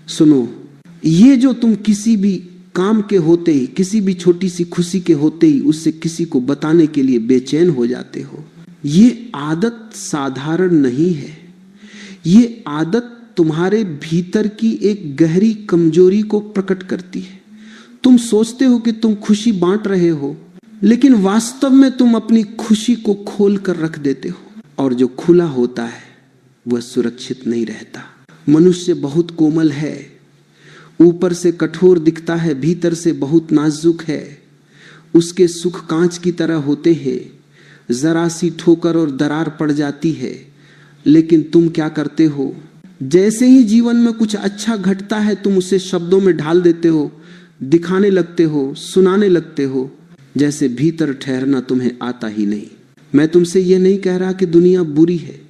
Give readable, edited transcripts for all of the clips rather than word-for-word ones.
सुनो, ये जो तुम किसी भी काम के होते ही, किसी भी छोटी सी खुशी के होते ही उससे किसी को बताने के लिए बेचैन हो जाते हो, ये आदत साधारण नहीं है। ये आदत तुम्हारे भीतर की एक गहरी कमजोरी को प्रकट करती है। तुम सोचते हो कि तुम खुशी बांट रहे हो, लेकिन वास्तव में तुम अपनी खुशी को खोल कर रख देते हो, और जो खुला होता है वह सुरक्षित नहीं रहता। मनुष्य बहुत कोमल है, ऊपर से कठोर दिखता है, भीतर से बहुत नाजुक है। उसके सुख कांच की तरह होते हैं, जरा सी ठोकर और दरार पड़ जाती है। लेकिन तुम क्या करते हो, जैसे ही जीवन में कुछ अच्छा घटता है तुम उसे शब्दों में ढाल देते हो, दिखाने लगते हो, सुनाने लगते हो, जैसे भीतर ठहरना तुम्हें आता ही नहीं। मैं तुमसे यह नहीं कह रहा कि दुनिया बुरी है,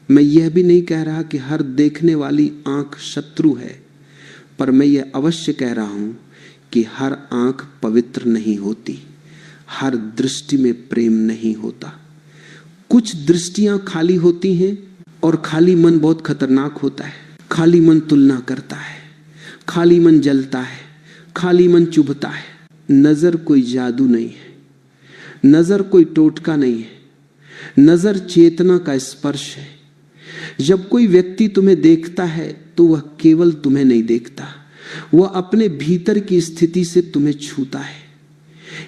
मैं यह भी नहीं कह रहा कि हर देखने वाली आंख शत्रु है, पर मैं यह अवश्य कह रहा हूं कि हर आंख पवित्र नहीं होती, हर दृष्टि में प्रेम नहीं होता। कुछ दृष्टियां खाली होती हैं, और खाली मन बहुत खतरनाक होता है। खाली मन तुलना करता है, खाली मन जलता है, खाली मन चुभता है। नजर कोई जादू नहीं है, नजर कोई टोटका नहीं है, नजर चेतना का स्पर्श है। जब कोई व्यक्ति तुम्हें देखता है तो वह केवल तुम्हें नहीं देखता, वह अपने भीतर की स्थिति से तुम्हें छूता है।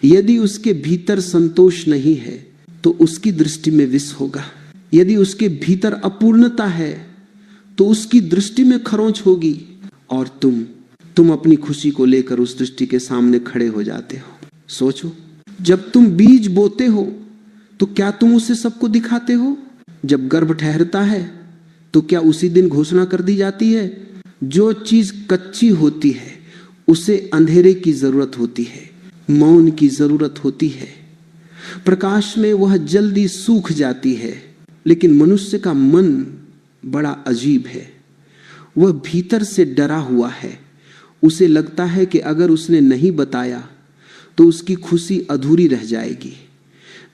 यदि उसके भीतर संतोष नहीं है तो उसकी दृष्टि में विष होगा। यदि उसके भीतर अपूर्णता है तो उसकी दृष्टि में खरोंच होगी, और तुम अपनी खुशी को लेकर उस दृष्टि के सामने खड़े हो जाते हो। सोचो, जब तुम बीज बोते हो तो क्या तुम उसे सबको दिखाते हो? जब गर्भ ठहरता है तो क्या उसी दिन घोषणा कर दी जाती है? जो चीज कच्ची होती है उसे अंधेरे की जरूरत होती है, मौन की जरूरत होती है। प्रकाश में वह जल्दी सूख जाती है। लेकिन मनुष्य का मन बड़ा अजीब है, वह भीतर से डरा हुआ है। उसे लगता है कि अगर उसने नहीं बताया तो उसकी खुशी अधूरी रह जाएगी।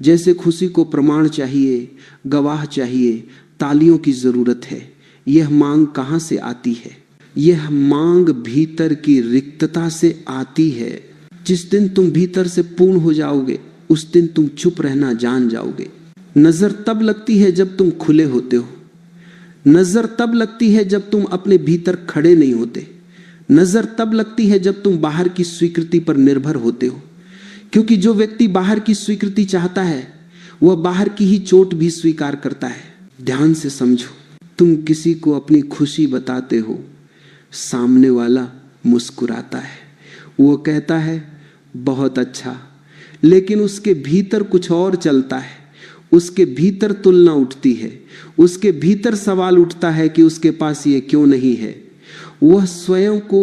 जैसे खुशी को प्रमाण चाहिए, गवाह चाहिए, तालियों की जरूरत है। यह मांग कहां से आती है? यह मांग भीतर की रिक्तता से आती है। जिस दिन तुम भीतर से पूर्ण हो जाओगे उस दिन तुम चुप रहना जान जाओगे। नजर तब लगती है जब तुम खुले होते हो, नजर तब लगती है जब तुम अपने भीतर खड़े नहीं होते, नजर तब लगती है जब तुम बाहर की स्वीकृति पर निर्भर होते हो। क्योंकि जो व्यक्ति बाहर की स्वीकृति चाहता है वह बाहर की ही चोट भी स्वीकार करता है। ध्यान से समझो, तुम किसी को अपनी खुशी बताते हो, सामने वाला मुस्कुराता है, वो कहता है बहुत अच्छा, लेकिन उसके भीतर कुछ और चलता है। उसके भीतर तुलना उठती है, उसके भीतर सवाल उठता है कि उसके पास ये क्यों नहीं है। वह स्वयं को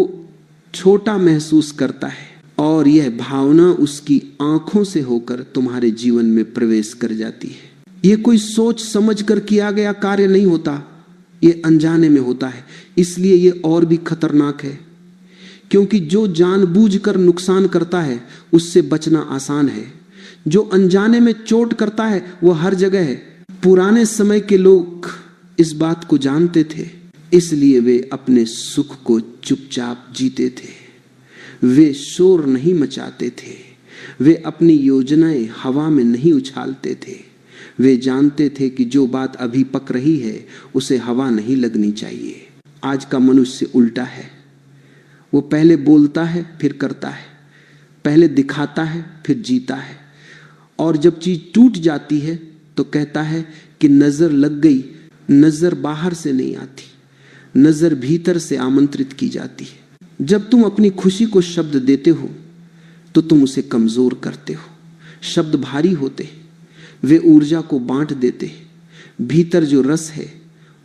छोटा महसूस करता है, और यह भावना उसकी आंखों से होकर तुम्हारे जीवन में प्रवेश कर जाती है। यह कोई सोच समझ कर किया गया कार्य नहीं होता, यह अनजाने में होता है। इसलिए यह और भी खतरनाक है, क्योंकि जो जानबूझकर नुकसान करता है उससे बचना आसान है। जो अनजाने में चोट करता है वह हर जगह है। पुराने समय के लोग इस बात को जानते थे, इसलिए वे अपने सुख को चुपचाप जीते थे। वे शोर नहीं मचाते थे, वे अपनी योजनाएं हवा में नहीं उछालते थे। वे जानते थे कि जो बात अभी पक रही है उसे हवा नहीं लगनी चाहिए। आज का मनुष्य उल्टा है, वो पहले बोलता है फिर करता है, पहले दिखाता है फिर जीता है, और जब चीज टूट जाती है तो कहता है कि नजर लग गई। नजर बाहर से नहीं आती, नजर भीतर से आमंत्रित की जाती है। जब तुम अपनी खुशी को शब्द देते हो तो तुम उसे कमजोर करते हो। शब्द भारी होते, वे ऊर्जा को बांट देते, भीतर जो रस है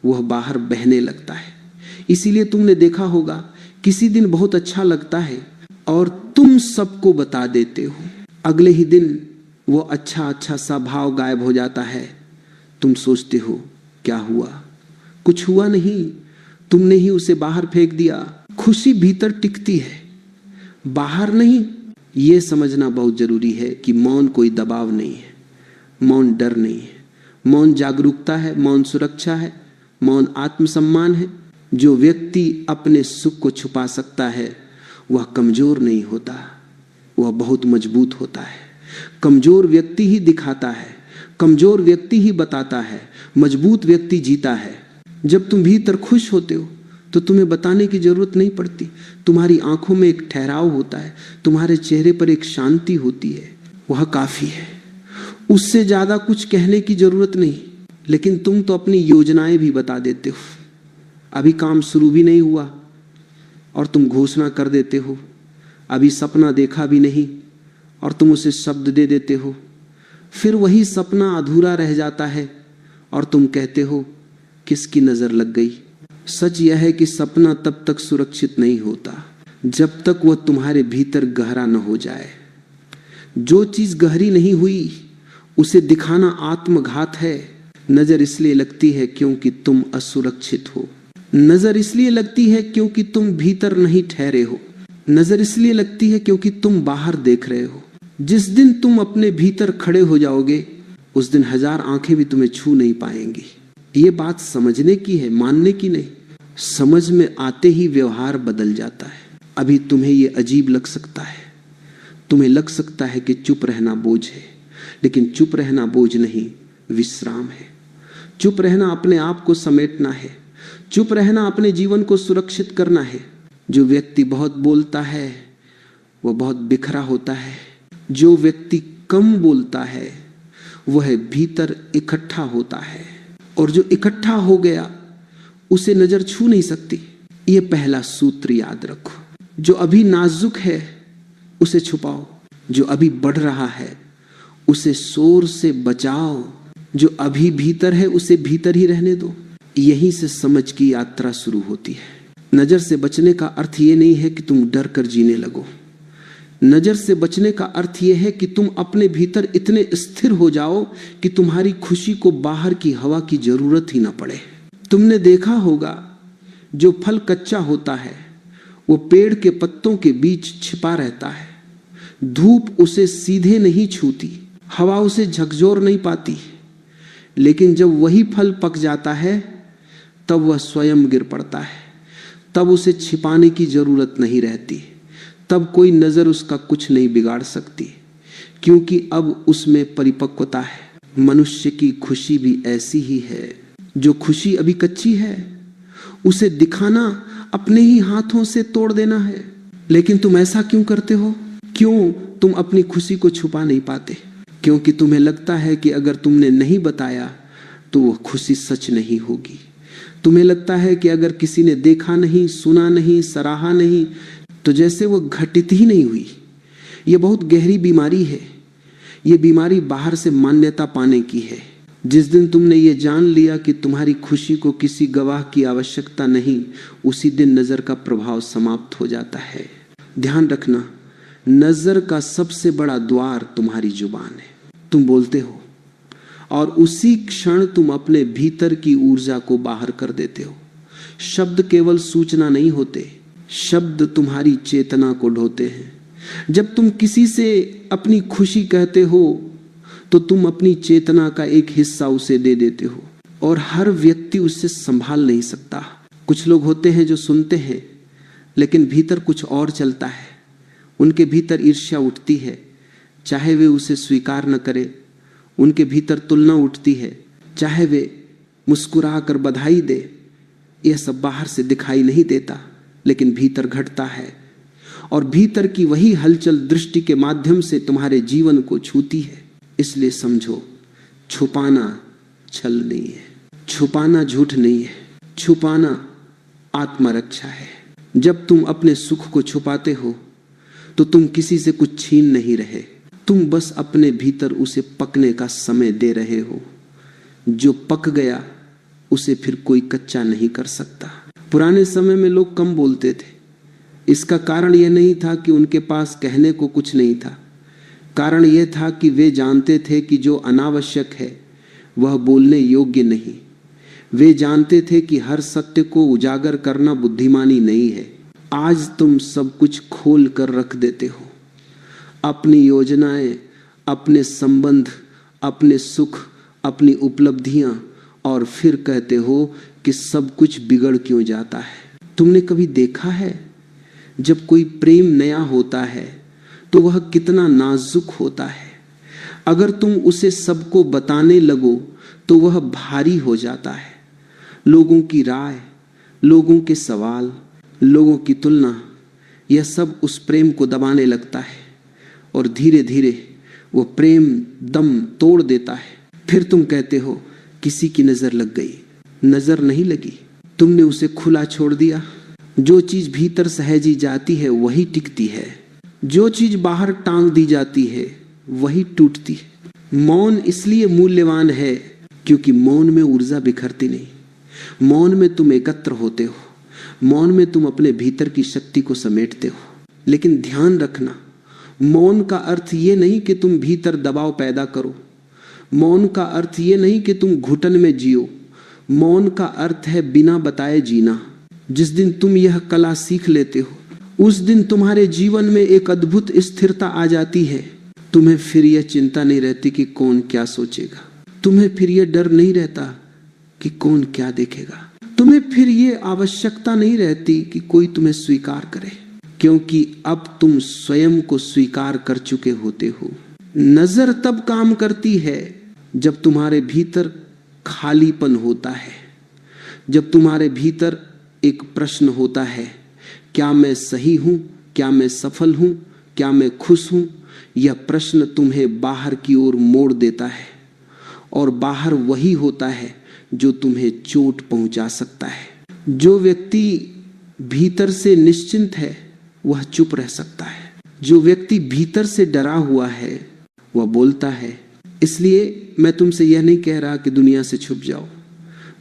वह बाहर बहने लगता है। इसीलिए तुमने देखा होगा, किसी दिन बहुत अच्छा लगता है और तुम सबको बता देते हो, अगले ही दिन वो अच्छा सा भाव गायब हो जाता है। तुम सोचते हो क्या हुआ? कुछ हुआ नहीं, तुमने ही उसे बाहर फेंक दिया। खुशी भीतर टिकती है, बाहर नहीं। यह समझना बहुत जरूरी है कि मौन कोई दबाव नहीं है, मौन डर नहीं है, मौन जागरूकता है, मौन सुरक्षा है, मौन आत्मसम्मान है। जो व्यक्ति अपने सुख को छुपा सकता है वह कमजोर नहीं होता, वह बहुत मजबूत होता है। कमजोर व्यक्ति ही दिखाता है, कमजोर व्यक्ति ही बताता है, मजबूत व्यक्ति जीता है। जब तुम भीतर खुश होते हो तो तुम्हें बताने की जरूरत नहीं पड़ती। तुम्हारी आंखों में एक ठहराव होता है, तुम्हारे चेहरे पर एक शांति होती है, वह काफी है। उससे ज्यादा कुछ कहने की जरूरत नहीं। लेकिन तुम तो अपनी योजनाएं भी बता देते हो। अभी काम शुरू भी नहीं हुआ और तुम घोषणा कर देते हो, अभी सपना देखा भी नहीं और तुम उसे शब्द दे देते हो। फिर वही सपना अधूरा रह जाता है और तुम कहते हो किसकी नजर लग गई। सच यह है कि सपना तब तक सुरक्षित नहीं होता जब तक वह तुम्हारे भीतर गहरा न हो जाए। जो चीज गहरी नहीं हुई उसे दिखाना आत्मघात है। नजर इसलिए लगती है क्योंकि तुम असुरक्षित हो। नजर इसलिए लगती है क्योंकि तुम भीतर नहीं ठहरे हो। नजर इसलिए लगती है क्योंकि तुम बाहर देख रहे हो। जिस दिन तुम अपने भीतर खड़े हो जाओगे उस दिन 1000 आंखें भी तुम्हें छू नहीं पाएंगी। ये बात समझने की है, मानने की नहीं। समझ में आते ही व्यवहार बदल जाता है। अभी तुम्हें ये अजीब लग सकता है, तुम्हें लग सकता है कि चुप रहना बोझ है, लेकिन चुप रहना बोझ नहीं, विश्राम है। चुप रहना अपने आप को समेटना है, चुप रहना अपने जीवन को सुरक्षित करना है। जो व्यक्ति बहुत बोलता है वह बहुत बिखरा होता है। जो व्यक्ति कम बोलता है वह भीतर इकट्ठा होता है, और जो इकट्ठा हो गया उसे नजर छू नहीं सकती। ये पहला सूत्र याद रखो। जो अभी नाजुक है उसे छुपाओ, जो अभी बढ़ रहा है उसे शोर से बचाओ, जो अभी भीतर है उसे भीतर ही रहने दो। यहीं से समझ की यात्रा शुरू होती है। नजर से बचने का अर्थ ये नहीं है कि तुम डर कर जीने लगो। नजर से बचने का अर्थ यह है कि तुम अपने भीतर इतने स्थिर हो जाओ कि तुम्हारी खुशी को बाहर की हवा की जरूरत ही ना पड़े। तुमने देखा होगा जो फल कच्चा होता है वो पेड़ के पत्तों के बीच छिपा रहता है। धूप उसे सीधे नहीं छूती, हवा उसे झकझोर नहीं पाती, लेकिन जब वही फल पक जाता है तब वह स्वयं गिर पड़ता है। तब उसे छिपाने की जरूरत नहीं रहती, तब कोई नजर उसका कुछ नहीं बिगाड़ सकती, क्योंकि अब उसमें परिपक्वता है। मनुष्य की खुशी भी ऐसी ही है। जो खुशी अभी कच्ची है उसे दिखाना अपने ही हाथों से तोड़ देना है। लेकिन तुम ऐसा क्यों करते हो? क्यों तुम अपनी खुशी को छुपा नहीं पाते? क्योंकि तुम्हें लगता है कि अगर तुमने नहीं बताया तो वो खुशी सच नहीं होगी। तुम्हें लगता है कि अगर किसी ने देखा नहीं, सुना नहीं, सराहा नहीं तो जैसे वो घटित ही नहीं हुई। ये बहुत गहरी बीमारी है। ये बीमारी बाहर से मान्यता पाने की है। जिस दिन तुमने ये जान लिया कि तुम्हारी खुशी को किसी गवाह की आवश्यकता नहीं, उसी दिन नजर का प्रभाव समाप्त हो जाता है। ध्यान रखना, नजर का सबसे बड़ा द्वार तुम्हारी जुबान है। तुम बोलते हो और उसी क्षण तुम अपने भीतर की ऊर्जा को बाहर कर देते हो। शब्द केवल सूचना नहीं होते, शब्द तुम्हारी चेतना को ढोते हैं। जब तुम किसी से अपनी खुशी कहते हो तो तुम अपनी चेतना का एक हिस्सा उसे दे देते हो, और हर व्यक्ति उससे संभाल नहीं सकता। कुछ लोग होते हैं जो सुनते हैं लेकिन भीतर कुछ और चलता है। उनके भीतर ईर्ष्या उठती है, चाहे वे उसे स्वीकार न करें। उनके भीतर तुलना उठती है, चाहे वे मुस्कुरा कर बधाई दे। यह सब बाहर से दिखाई नहीं देता, लेकिन भीतर घटता है, और भीतर की वही हलचल दृष्टि के माध्यम से तुम्हारे जीवन को छूती है। इसलिए समझो, छुपाना छल नहीं है, छुपाना झूठ नहीं है, छुपाना आत्मरक्षा है। जब तुम अपने सुख को छुपाते हो तो तुम किसी से कुछ छीन नहीं रहे, तुम बस अपने भीतर उसे पकने का समय दे रहे हो। जो पक गया उसे फिर कोई कच्चा नहीं कर सकता। पुराने समय में लोग कम बोलते थे। इसका कारण यह नहीं था कि उनके पास कहने को कुछ नहीं था। कारण यह था कि वे जानते थे कि जो अनावश्यक है वह बोलने योग्य नहीं। वे जानते थे कि हर सत्य को उजागर करना बुद्धिमानी नहीं है। आज तुम सब कुछ खोल कर रख देते हो, अपनी योजनाएं, अपने संबंध, अपने सुख, अपनी उपलब्धियां, और फिर कहते हो कि सब कुछ बिगड़ क्यों जाता है। तुमने कभी देखा है जब कोई प्रेम नया होता है तो वह कितना नाजुक होता है। अगर तुम उसे सबको बताने लगो तो वह भारी हो जाता है। लोगों की राय, लोगों के सवाल, लोगों की तुलना, यह सब उस प्रेम को दबाने लगता है और धीरे धीरे वो प्रेम दम तोड़ देता है। फिर तुम कहते हो किसी की नजर लग गई। नजर नहीं लगी, तुमने उसे खुला छोड़ दिया। जो चीज भीतर सहजी जाती है वही टिकती है, जो चीज बाहर टांग दी जाती है वही टूटती है। मौन इसलिए मूल्यवान है क्योंकि मौन में ऊर्जा बिखरती नहीं। मौन में तुम एकत्र होते हो, मौन में तुम अपने भीतर की शक्ति को समेटते हो। लेकिन ध्यान रखना, मौन का अर्थ ये नहीं कि तुम भीतर दबाव पैदा करो। मौन का अर्थ ये नहीं कि तुम घुटन में जियो। मौन का अर्थ है बिना बताए जीना। जिस दिन तुम यह कला सीख लेते हो उस दिन तुम्हारे जीवन में एक अद्भुत स्थिरता आ जाती है। तुम्हें फिर यह चिंता नहीं रहती कि कौन क्या सोचेगा। तुम्हें फिर यह डर नहीं रहता कि कौन क्या देखेगा। तुम्हें फिर यह आवश्यकता नहीं रहती कि कोई तुम्हें स्वीकार करे, क्योंकि अब तुम स्वयं को स्वीकार कर चुके होते हो। नजर तब काम करती है जब तुम्हारे भीतर खालीपन होता है, जब तुम्हारे भीतर एक प्रश्न होता है, क्या मैं सही हूं, क्या मैं सफल हूं, क्या मैं खुश हूं। यह प्रश्न तुम्हें बाहर की ओर मोड़ देता है और बाहर वही होता है जो तुम्हें चोट पहुंचा सकता है। जो व्यक्ति भीतर से निश्चिंत है वह चुप रह सकता है। जो व्यक्ति भीतर से डरा हुआ है वह बोलता है। इसलिए मैं तुमसे यह नहीं कह रहा कि दुनिया से छुप जाओ,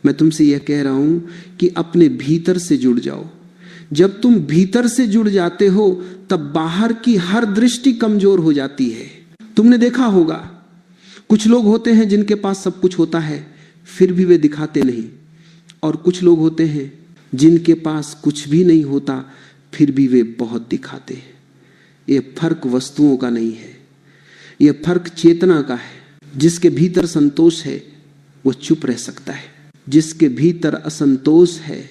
मैं तुमसे यह कह रहा हूं कि अपने भीतर से जुड़ जाओ। जब तुम भीतर से जुड़ जाते हो तब बाहर की हर दृष्टि कमजोर हो जाती है। तुमने देखा होगा कुछ लोग होते हैं जिनके पास सब कुछ होता है फिर भी वे दिखाते नहीं, और कुछ लोग होते हैं जिनके पास कुछ भी नहीं होता फिर भी वे बहुत दिखाते हैं। यह फर्क वस्तुओं का नहीं है, यह फर्क चेतना का है। जिसके भीतर संतोष है वह चुप रह सकता है, जिसके भीतर असंतोष है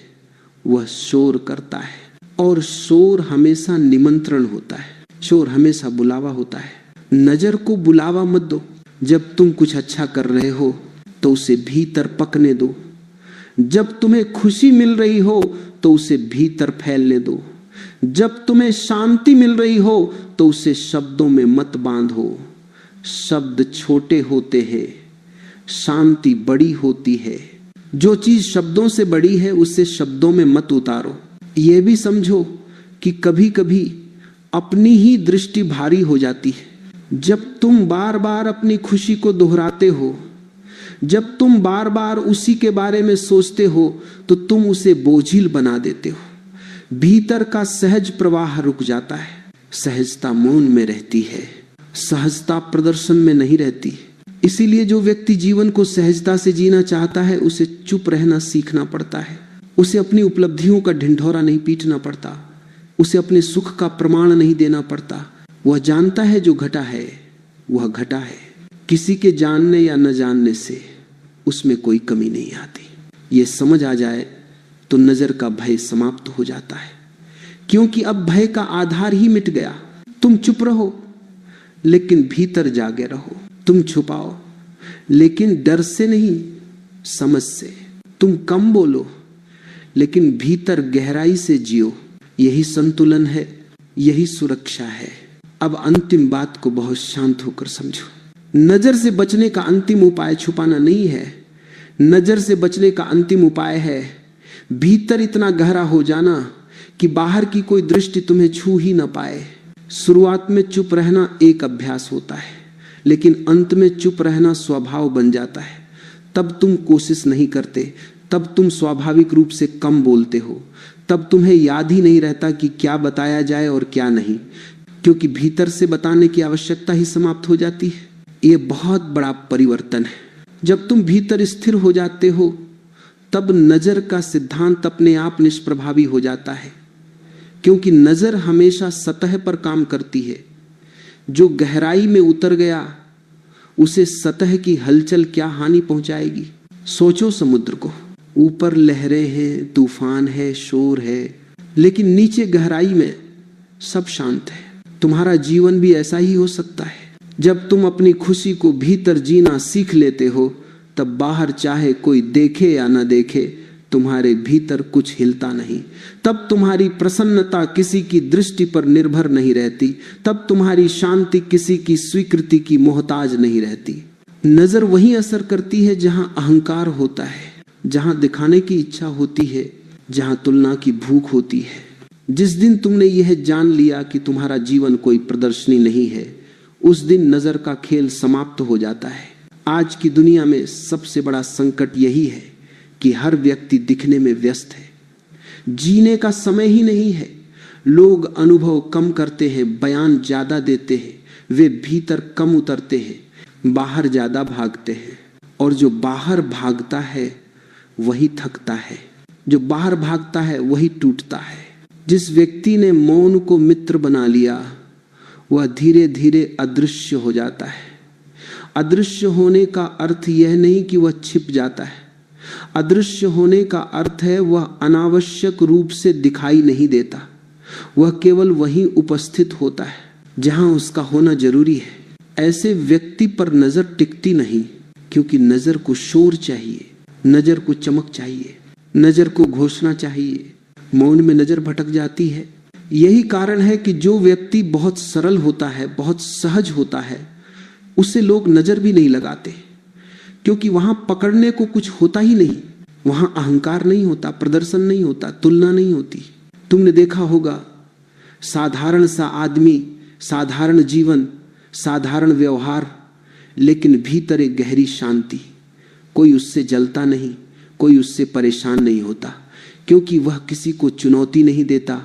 वह शोर करता है। और शोर हमेशा निमंत्रण होता है, शोर हमेशा बुलावा होता है। नजर को बुलावा मत दो। जब तुम कुछ अच्छा कर रहे हो तो उसे भीतर पकने दो। जब तुम्हें खुशी मिल रही हो तो उसे भीतर फैलने दो। जब तुम्हें शांति मिल रही हो तो उसे शब्दों में मत बांधो। शब्द छोटे होते हैं, शांति बड़ी होती है। जो चीज शब्दों से बड़ी है उसे शब्दों में मत उतारो। यह भी समझो कि कभी कभी अपनी ही दृष्टि भारी हो जाती है। जब तुम बार बार अपनी खुशी को दोहराते हो, जब तुम बार बार उसी के बारे में सोचते हो तो तुम उसे बोझिल बना देते हो। भीतर का सहज प्रवाह रुक जाता है। सहजता मौन में रहती है, सहजता प्रदर्शन में नहीं रहती। इसीलिए जो व्यक्ति जीवन को सहजता से जीना चाहता है उसे चुप रहना सीखना पड़ता है। उसे अपनी उपलब्धियों का ढिंढोरा नहीं पीटना पड़ता, उसे अपने सुख का प्रमाण नहीं देना पड़ता। वह जानता है जो घटा है वह घटा है। किसी के जानने या न जानने से उसमें कोई कमी नहीं आती। ये समझ आ जाए तो नजर का भय समाप्त हो जाता है, क्योंकि अब भय का आधार ही मिट गया। तुम चुप रहो लेकिन भीतर जागे रहो। तुम छुपाओ लेकिन डर से नहीं, समझ से। तुम कम बोलो लेकिन भीतर गहराई से जियो। यही संतुलन है, यही सुरक्षा है। अब अंतिम बात को बहुत शांत होकर समझो। नजर से बचने का अंतिम उपाय छुपाना नहीं है। नजर से बचने का अंतिम उपाय है भीतर इतना गहरा हो जाना कि बाहर की कोई दृष्टि तुम्हें छू ही ना पाए। शुरुआत में चुप रहना एक अभ्यास होता है, लेकिन अंत में चुप रहना स्वभाव बन जाता है। तब तुम कोशिश नहीं करते, तब तुम स्वाभाविक रूप से कम बोलते हो। तब तुम्हें याद ही नहीं रहता कि क्या बताया जाए और क्या नहीं, क्योंकि भीतर से बताने की आवश्यकता ही समाप्त हो जाती है। ये बहुत बड़ा परिवर्तन है। जब तुम भीतर स्थिर हो जाते हो तब नजर का सिद्धांत अपने आप निष्प्रभावी हो जाता है, क्योंकि नजर हमेशा सतह पर काम करती है। जो गहराई में उतर गया उसे सतह की हलचल क्या हानि पहुंचाएगी। सोचो समुद्र को, ऊपर लहरें हैं, तूफान है, शोर है, लेकिन नीचे गहराई में सब शांत है। तुम्हारा जीवन भी ऐसा ही हो सकता है। जब तुम अपनी खुशी को भीतर जीना सीख लेते हो, तब बाहर चाहे कोई देखे या न देखे, तुम्हारे भीतर कुछ हिलता नहीं। तब तुम्हारी प्रसन्नता किसी की दृष्टि पर निर्भर नहीं रहती। तब तुम्हारी शांति किसी की स्वीकृति की मोहताज नहीं रहती। नजर वहीं असर करती है जहां अहंकार होता है, जहां दिखाने की इच्छा होती है, जहां तुलना की भूख होती है। जिस दिन तुमने यह जान लिया कि तुम्हारा जीवन कोई प्रदर्शनी नहीं है, उस दिन नजर का खेल समाप्त हो जाता है। आज की दुनिया में सबसे बड़ा संकट यही है कि हर व्यक्ति दिखने में व्यस्त है। जीने का समय ही नहीं है। लोग अनुभव कम करते हैं, बयान ज्यादा देते हैं, वे भीतर कम उतरते हैं, बाहर ज्यादा भागते हैं। और जो बाहर भागता है वही थकता है, जो बाहर भागता है वही टूटता है। जिस व्यक्ति ने मौन को मित्र बना लिया, वह धीरे धीरे अदृश्य हो जाता है। अदृश्य होने का अर्थ यह नहीं कि वह छिप जाता है। अदृश्य होने का अर्थ है वह अनावश्यक रूप से दिखाई नहीं देता। वह केवल वहीं उपस्थित होता है जहां उसका होना जरूरी है। ऐसे व्यक्ति पर नजर टिकती नहीं, क्योंकि नजर को शोर चाहिए, नजर को चमक चाहिए, नजर को घोषणा चाहिए। मौन में नजर भटक जाती है। यही कारण है कि जो व्यक्ति बहुत सरल होता है, बहुत सहज होता है, उसे लोग नजर भी नहीं लगाते, क्योंकि वहां पकड़ने को कुछ होता ही नहीं। वहां अहंकार नहीं होता, प्रदर्शन नहीं होता, तुलना नहीं होती। तुमने देखा होगा, साधारण सा आदमी, साधारण जीवन, साधारण व्यवहार, लेकिन भीतर एक गहरी शांति। कोई उससे जलता नहीं, कोई उससे परेशान नहीं होता, क्योंकि वह किसी को चुनौती नहीं देता,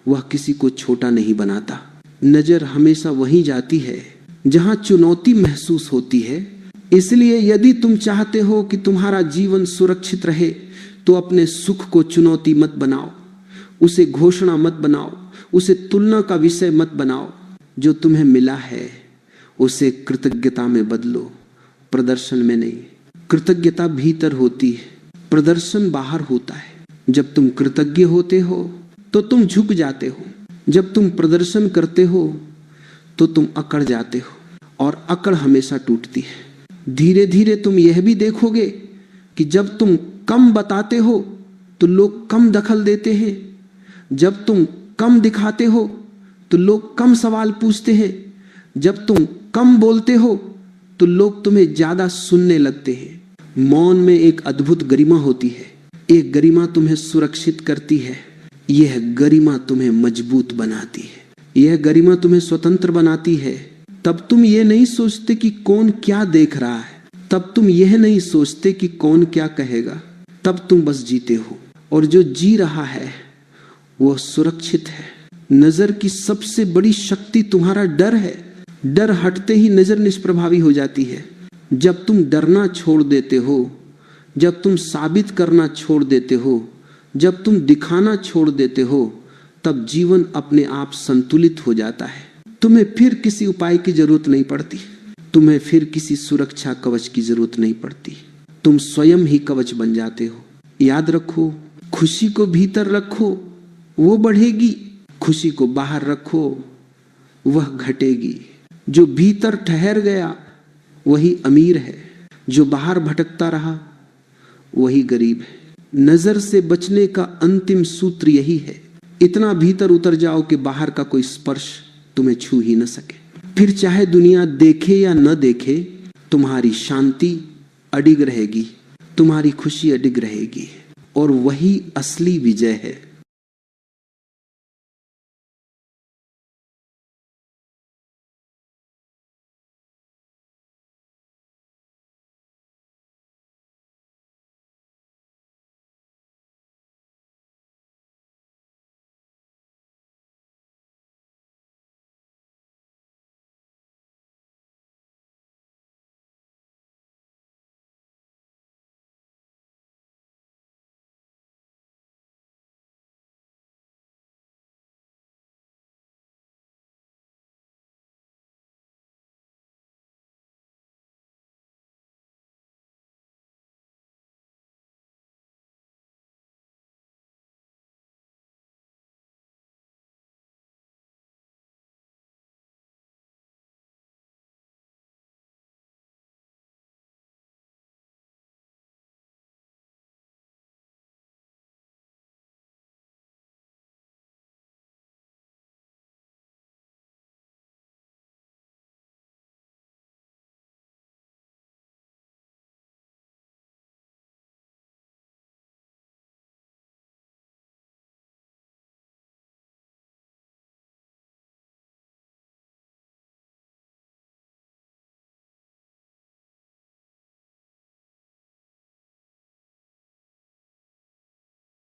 वह किसी को छोटा नहीं बनाता। नजर हमेशा वहीं जाती है जहां चुनौती महसूस होती है। इसलिए यदि तुम चाहते हो कि तुम्हारा जीवन सुरक्षित रहे, तो अपने सुख को चुनौती मत बनाओ, उसे घोषणा मत बनाओ, उसे तुलना का विषय मत बनाओ। जो तुम्हें मिला है उसे कृतज्ञता में बदलो, प्रदर्शन में नहीं। कृतज्ञता भीतर होती है, प्रदर्शन बाहर होता है। जब तुम कृतज्ञ होते हो तो तुम झुक जाते हो, जब तुम प्रदर्शन करते हो तो तुम अकड़ जाते हो, और अकड़ हमेशा टूटती है। धीरे धीरे तुम यह भी देखोगे कि जब तुम कम बताते हो तो लोग कम दखल देते हैं, जब तुम कम दिखाते हो तो लोग कम सवाल पूछते हैं, जब तुम कम बोलते हो तो लोग तुम्हें ज्यादा सुनने लगते हैं। मौन में एक अद्भुत गरिमा होती है। एक गरिमा तुम्हें सुरक्षित करती है, यह गरिमा तुम्हें मजबूत बनाती है, यह गरिमा तुम्हें स्वतंत्र बनाती है। तब तुम ये नहीं सोचते कि कौन क्या देख रहा है, तब तुम यह नहीं सोचते कि कौन क्या कहेगा, तब तुम बस जीते हो। और जो जी रहा है वह सुरक्षित है। नजर की सबसे बड़ी शक्ति तुम्हारा डर है। डर हटते ही नजर निष्प्रभावी हो जाती है। जब तुम डरना छोड़ देते हो, जब तुम साबित करना छोड़ देते हो, जब तुम दिखाना छोड़ देते हो, तब जीवन अपने आप संतुलित हो जाता है। तुम्हें फिर किसी उपाय की जरूरत नहीं पड़ती, तुम्हें फिर किसी सुरक्षा कवच की जरूरत नहीं पड़ती। तुम स्वयं ही कवच बन जाते हो। याद रखो, खुशी को भीतर रखो, वो बढ़ेगी। खुशी को बाहर रखो, वह घटेगी। जो भीतर ठहर गया वही अमीर है, जो बाहर भटकता रहा वही गरीब है। नजर से बचने का अंतिम सूत्र यही है, इतना भीतर उतर जाओ कि बाहर का कोई स्पर्श तुम्हें छू ही न सके। फिर चाहे दुनिया देखे या न देखे, तुम्हारी शांति अडिग रहेगी, तुम्हारी खुशी अडिग रहेगी, और वही असली विजय है।